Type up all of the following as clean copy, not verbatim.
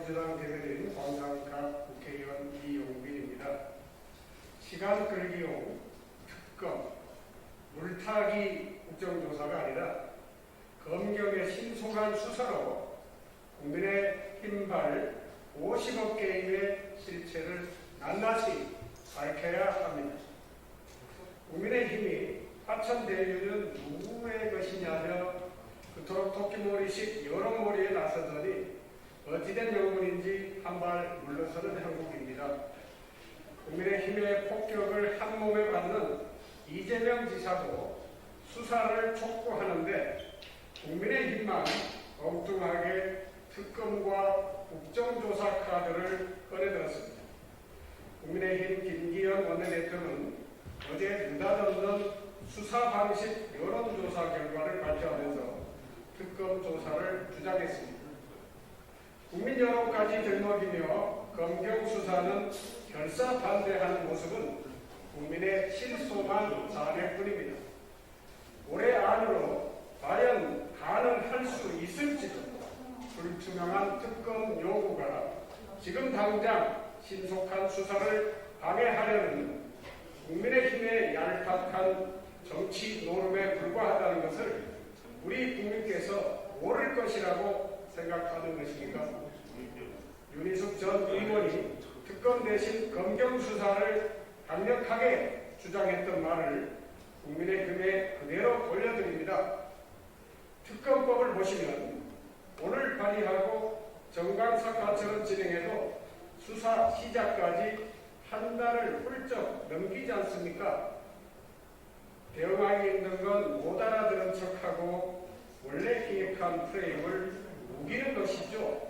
더불어민주당 대변인 광산갑 국회의원 이용빈입니다. 시간 끌기용 특검, 물타기 국정조사가 아니라 검경의 신속한 수사로 국민의 힘발 50억 개인의 실체를 낱낱이 밝혀야 합니다. 국민의힘이 화천대유는 누구의 것이냐며 그토록 토끼몰이식 여론몰이에 나서더니 어찌된 명분인지 한발 물러서는 형국입니다. 국민의힘의 폭격을 한몸에 받는 이재명 지사도 수사를 촉구하는데 국민의힘만 엉뚱하게 특검과 국정조사 카드를 꺼내들었습니다. 국민의힘 김기현 원내대표는 어제 느닷없는 수사 방식 여론조사 결과를 발표하면서 특검 조사를 주장했습니다. 국민 여론까지 들먹이며 검경 수사는 결사 반대하는 모습은 국민의 실소만 사례뿐입니다. 올해 안으로 과연 가능할 수 있을지도 불투명한 특검 요구가 지금 당장 신속한 수사를 방해하려는 국민의힘의 얄팍한 정치 노름에 불과하다는 것을 우리 국민께서 모를 것이라고 생각하는 것입니까? 윤희숙 전 의원이 특검 대신 검경 수사를 강력하게 주장했던 말을 국민의힘에 그대로 돌려드립니다. 특검법을 보시면 오늘 발의하고 정강사과처럼 진행해도 수사 시작까지 한 달을 훌쩍 넘기지 않습니까? 대응하기 힘든 건 못 알아들은 척하고 원래 기획한 프레임을 우기는 것이죠.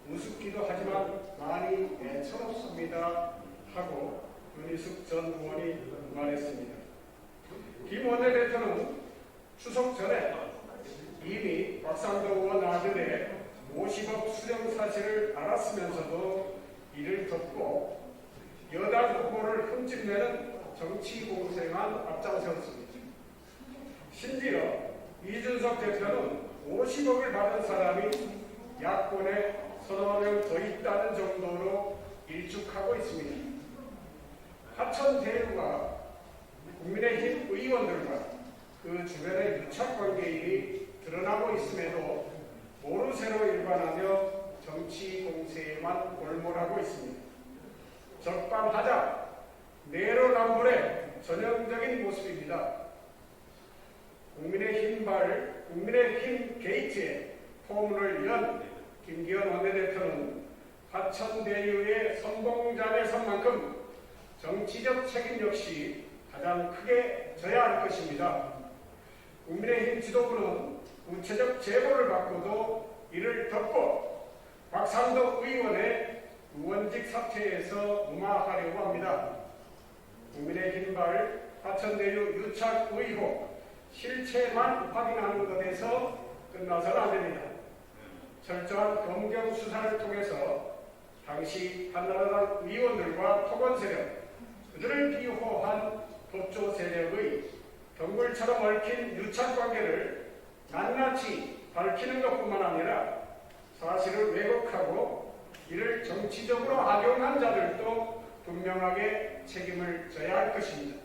우습기도 하지만 많이 애처롭습니다 하고 윤희숙 전 의원이 말했습니다. 김 원내대표는 추석 전에 이미 곽상도 의원 아들의 50억 수령 사실을 알았으면서도 이를 덮고 여당 후보를 흠집내는 정치 공세만 앞장세웠습니다. 심지어 이준석 대표는 50억을 받은 사람이 야권에 서너 명 더 있다는 정도로 일축하고 있습니다. 화천대유가 국민의힘 의원들과 그 주변의 유착관계인이 드러나고 있음에도 모르쇠로 일관하며 정치 공세에만 골몰하고 있습니다. 적반하장, 내로남불의 전형적인 모습입니다. 국민의힘 게이트에 포문을 연 김기현 원내대표는 화천대유의 선봉장에 선 만큼 정치적 책임 역시 가장 크게 져야 할 것입니다. 국민의힘 지도부는 구체적 제보를 받고도 이를 덮고 곽상도 의원의 의원직 사퇴에서 무마하려고 합니다. 국민의힘발 화천대유 유착 의혹 실체만 확인하는 것에서 끝나서는 안 됩니다. 철저한 검경 수사를 통해서 당시 한나라당 의원들과 토건 세력, 그들을 비호한 법조 세력의 덩굴처럼 얽힌 유착관계를 낱낱이 밝히는 것뿐만 아니라 사실을 왜곡하고 이를 정치적으로 악용한 자들도 분명하게 책임을 져야 할 것입니다.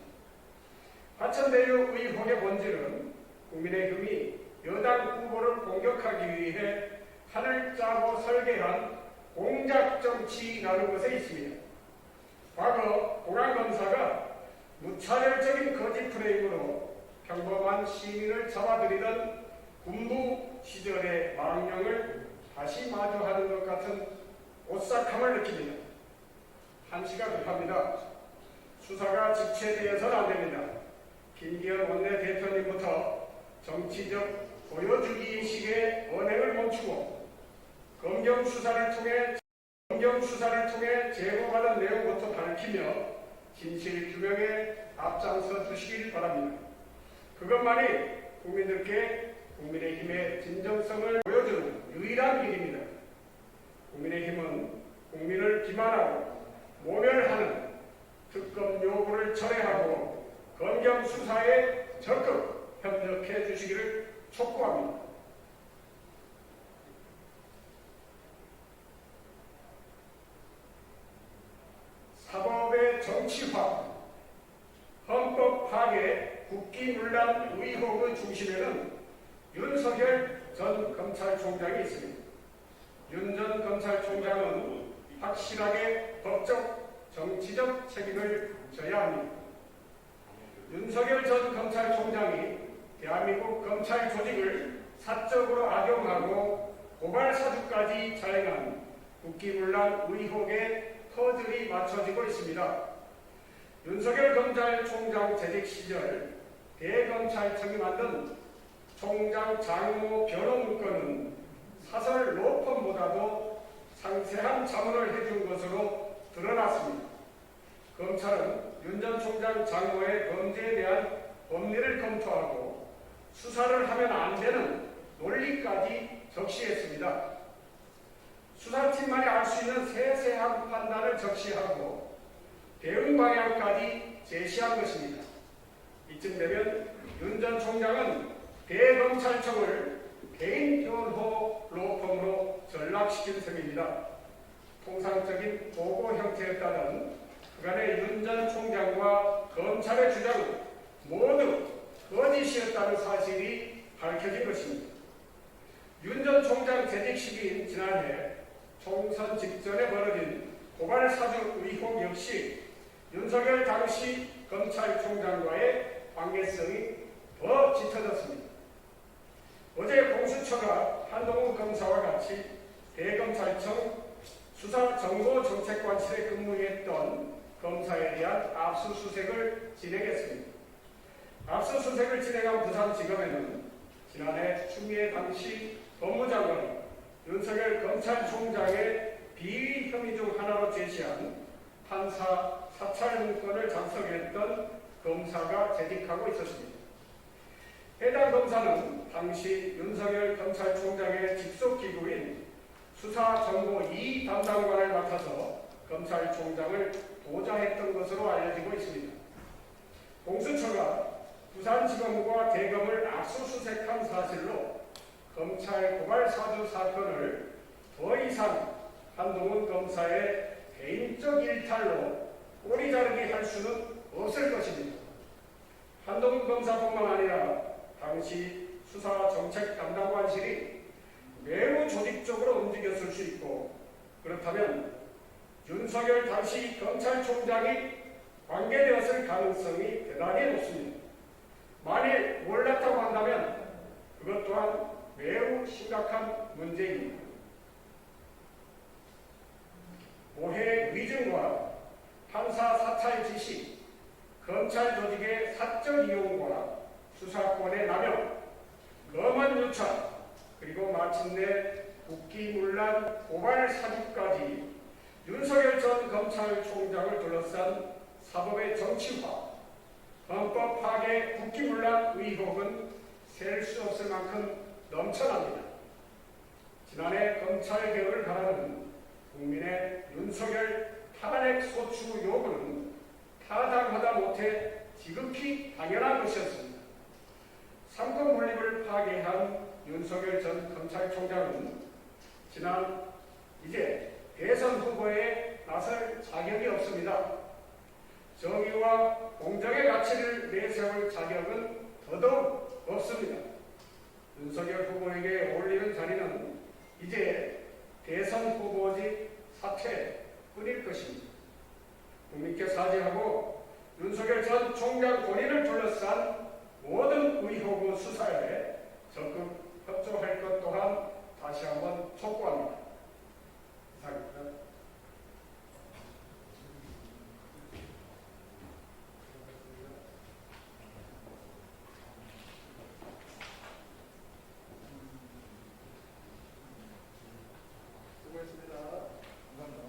화천대유 의혹의 본질은 국민의힘이 여당 후보를 공격하기 위해 판을 짜고 설계한 공작정치라는 것에 있습니다. 과거 공안검사가 무차별적인 거짓 프레임으로 평범한 시민을 잡아들이던 군부 시절의 망령을 다시 마주하는 것 같은 오싹함을 느낍니다. 한시가 급합니다. 수사가 지체되어서는 안 됩니다. 김기현 원내대표님부터 정치적 보여주기식의 언행을 멈추고 검경 수사를 통해 제보받은 내용부터 밝히며 진실 규명에 앞장서 주시길 바랍니다. 그것만이 국민들께 국민의힘의 진정성을 보여주는 유일한 길입니다. 국민의힘은 국민을 기만하고 모멸하는 특검 요구를 철회하고 검경 수사에 적극 협력해 주시기를 촉구합니다. 정치화, 헌법 파괴, 국기문란 의혹의 중심에는 윤석열 전 검찰총장이 있습니다. 윤 전 검찰총장은 확실하게 법적, 정치적 책임을 져야 합니다. 윤석열 전 검찰총장이 대한민국 검찰 조직을 사적으로 악용하고 고발 사주까지 자행한 국기문란 의혹에 퍼즐이 맞춰지고 있습니다. 윤석열 검찰총장 재직 시절 대검찰청이 만든 총장 장모 변호 문건은 사설 로펌보다도 상세한 자문을 해준 것으로 드러났습니다. 검찰은 윤 전 총장 장모의 범죄에 대한 법리를 검토하고 수사를 하면 안 되는 논리까지 적시했습니다. 수사팀만이 알 수 있는 세세한 판단을 적시하고 대응 방향까지 제시한 것입니다. 이쯤 되면 윤 전 총장은 대검찰청을 개인 변호 로펌으로 전락시킨 셈입니다. 통상적인 보고 형태였다는 그간의 윤 전 총장과 검찰의 주장은 모두 거짓이었다는 사실이 밝혀진 것입니다. 윤 전 총장 재직 시기인 지난해 총선 직전에 벌어진 고발 사주 의혹 역시 윤석열 당시 검찰총장과의 관계성이 더 짙어졌습니다. 어제 공수처가 한동훈 검사와 같이 대검찰청 수사정보정책관실에 근무했던 검사에 대한 압수수색을 진행했습니다. 압수수색을 진행한 부산지검에는 지난해 추미애 당시 법무장관이 윤석열 검찰총장의 비위 혐의 중 하나로 제시한 판사 사찰 문건을 작성했던 검사가 재직하고 있었습니다. 해당 검사는 당시 윤석열 검찰총장의 직속기구인 수사정보 2 담당관을 맡아서 검찰총장을 보좌했던 것으로 알려지고 있습니다. 공수처가 부산지검과 대검을 압수수색한 사실로 검찰 고발 사주 사건을 더 이상 한동훈 검사의 개인적 일탈로 꼬리 자르기 할 수는 없을 것입니다. 한동훈 검사뿐만 아니라 당시 수사정책 담당관실이 매우 조직적으로 움직였을 수 있고, 그렇다면 윤석열 당시 검찰총장이 관계되었을 가능성이 대단히 높습니다. 만일 몰랐다고 한다면 그것 또한 매우 심각한 문제입니다. 모해 위증과 판사 사찰 지시, 검찰 조직의 사적 이용과 수사권의 남용, 검언 유착, 그리고 마침내 국기문란 고발 사주까지 윤석열 전 검찰총장을 둘러싼 사법의 정치화, 헌법 파괴, 국기문란 의혹은 셀 수 없을 만큼 넘쳐납니다. 지난해 검찰개혁을 바라는 국민의 윤석열 탄핵 소추 요구는 타당하다 못해 지극히 당연한 것이었습니다. 삼권 분립을 파괴한 윤석열 전 검찰총장은 이제 대선 후보에 나설 자격이 없습니다. 정의와 공정의 가치를 내세울 자격은 더더욱 없습니다. 윤석열 후보에게 어울리는 자리는 이제 대선 후보직 사퇴뿐일 것입니다. 국민께 사죄하고 윤석열 전 총장 본인을 둘러싼 모든 의혹의 수사에 적극 협조할 것 또한 다시 한번 촉구합니다. 이상입니다.